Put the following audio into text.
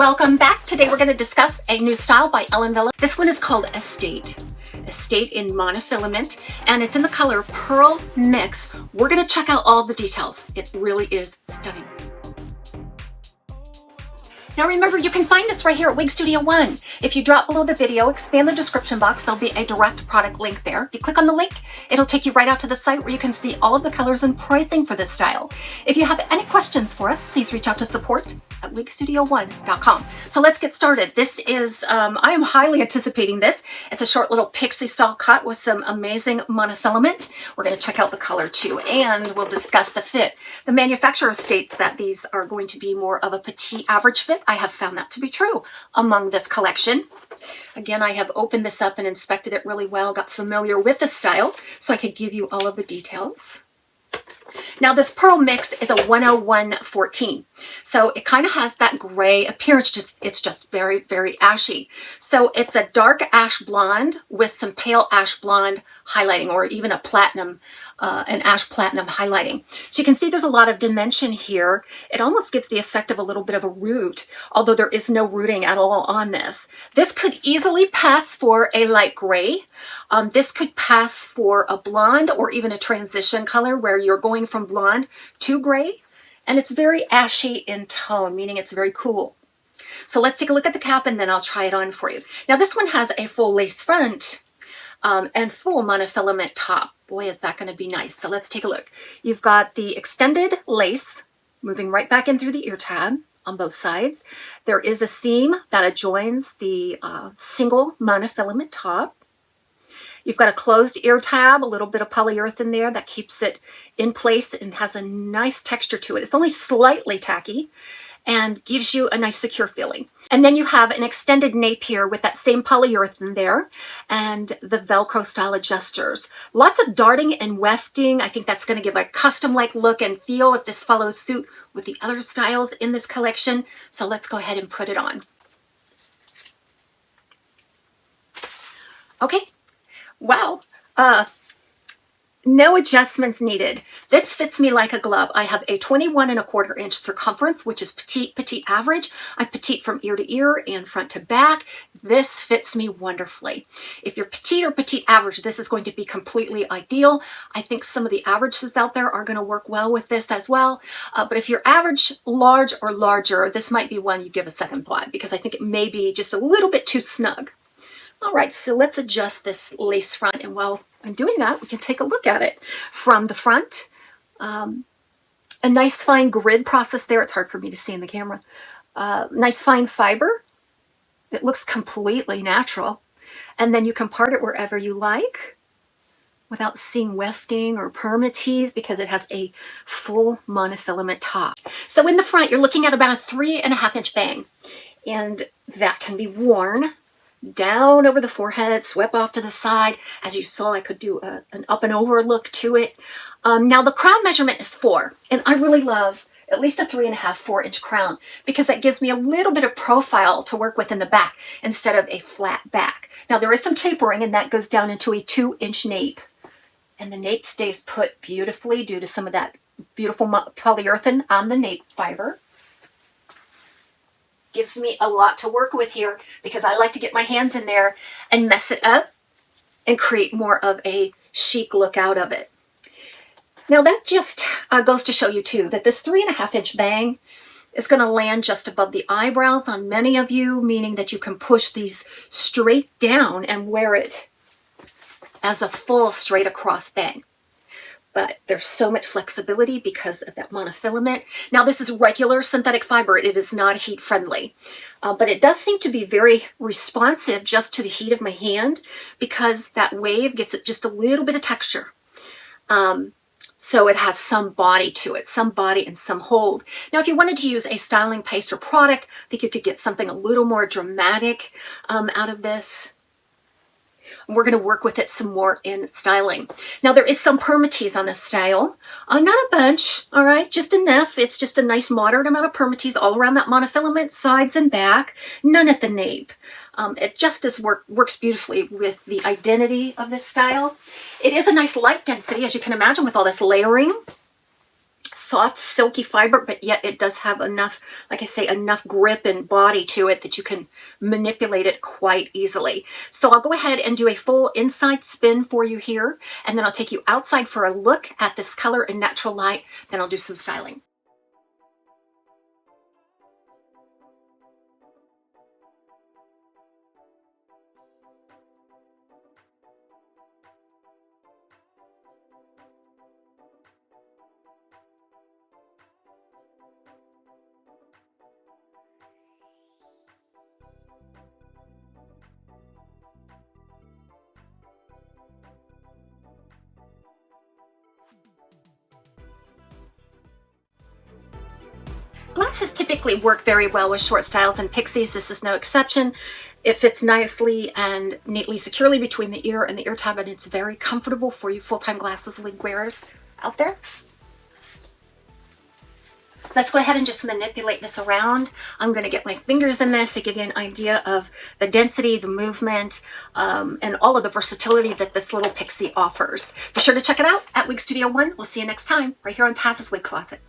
welcome back. Today we're going to discuss a new style by Wille. This one is called Estate in monofilament, and it's in the color Pearl Mix. We're going to check out all the details. It really is stunning. Now remember, you can find this right here at Wig Studio One. If you drop below the video, expand the description box, there'll be a direct product link there. If you click on the link, it'll take you right out to the site where you can see all of the colors and pricing for this style. If you have any questions for us, please reach out to support@wigstudio1.com. So let's get started. This is, I am highly anticipating this. It's a short little pixie style cut with some amazing monofilament. We're going to check out the color too, and we'll discuss the fit. The manufacturer states that these are going to be more of a petite average fit. I have found that to be true among this collection. Again, I have opened this up and inspected it really well, got familiar with the style, so I could give you all of the details. Now this Pearl Mix is a 10114, so it kind of has that gray appearance. It's just very, very ashy. So it's a dark ash blonde with some pale ash blonde highlighting, or even a platinum, an ash platinum highlighting. So you can see there's a lot of dimension here. It almost gives the effect of a little bit of a root, although there is no rooting at all on this. This could easily pass for a light gray. This could pass for a blonde or even a transition color where you're going from blonde to gray, and it's very ashy in tone, meaning it's very cool. So let's take a look at the cap and then I'll try it on for you. Now this one has a full lace front and full monofilament top. Boy, is that going to be nice. So let's take a look. You've got the extended lace moving right back in through the ear tab on both sides. There is a seam that adjoins the single monofilament top. You've got a closed ear tab, a little bit of polyurethane there that keeps it in place and has a nice texture to it. It's only slightly tacky and gives you a nice secure feeling. And then you have an extended nape here with that same polyurethane there and the Velcro style adjusters. Lots of darting and wefting. I think that's going to give a custom-like look and feel if this follows suit with the other styles in this collection. So let's go ahead and put it on. Okay. Wow, no adjustments needed. This fits me like a glove. I have a 21¼ inch circumference, which is petite average. I'm petite from ear to ear and front to back. This fits me wonderfully. If you're petite or petite average, this is going to be completely ideal. I think some of the averages out there are going to work well with this as well. But if you're average, large, or larger, this might be one you give a second thought because I think it may be just a little bit too snug. All right, so let's adjust this lace front, and while I'm doing that, we can take a look at it from the front. A nice fine grid process there. It's hard for me to see in the camera. Nice fine fiber. It looks completely natural. And then you can part it wherever you like without seeing wefting or permatease because it has a full monofilament top. So in the front, you're looking at about a 3½ inch bang, and that can be worn down over the forehead, swept off to the side. As you saw, I could do an up and over look to it. Now the crown measurement is 4, and I really love at least a 3½, 4-inch crown because that gives me a little bit of profile to work with in the back instead of a flat back. Now there is some tapering, and that goes down into a 2-inch nape, and the nape stays put beautifully due to some of that beautiful polyurethane on the nape fiber. Gives me a lot to work with here because I like to get my hands in there and mess it up and create more of a chic look out of it. Now that just goes to show you too that this 3½ inch bang is going to land just above the eyebrows on many of you, meaning that you can push these straight down and wear it as a full straight across bang. But there's so much flexibility because of that monofilament. Now this is regular synthetic fiber. It is not heat friendly, but it does seem to be very responsive just to the heat of my hand because that wave gets just a little bit of texture. So it has some body to it, some body and some hold. Now if you wanted to use a styling paste or product, I think you could get something a little more dramatic out of this. We're going to work with it some more in styling. Now there is some permatease on this style. Not a bunch, all right, just enough. It's just a nice moderate amount of permatease all around that monofilament, sides and back, none at the nape. It just works beautifully with the identity of this style. It is a nice light density, as you can imagine, with all this layering. soft, silky fiber, but yet it does have enough, like I say, enough grip and body to it that you can manipulate it quite easily. So I'll go ahead and do a full inside spin for you here, and then I'll take you outside for a look at this color in natural light, then I'll do some styling. Glasses typically work very well with short styles, and Pixies, this is no exception. It fits nicely and neatly, securely between the ear and the ear tab, and it's very comfortable for you full-time glasses wig wearers out there. Let's go ahead and just manipulate this around. I'm going to get my fingers in this to give you an idea of the density, the movement, and all of the versatility that this little Pixie offers. Be sure to check it out at Wig Studio One. We'll see you next time right here on TAZ's Wig Closet.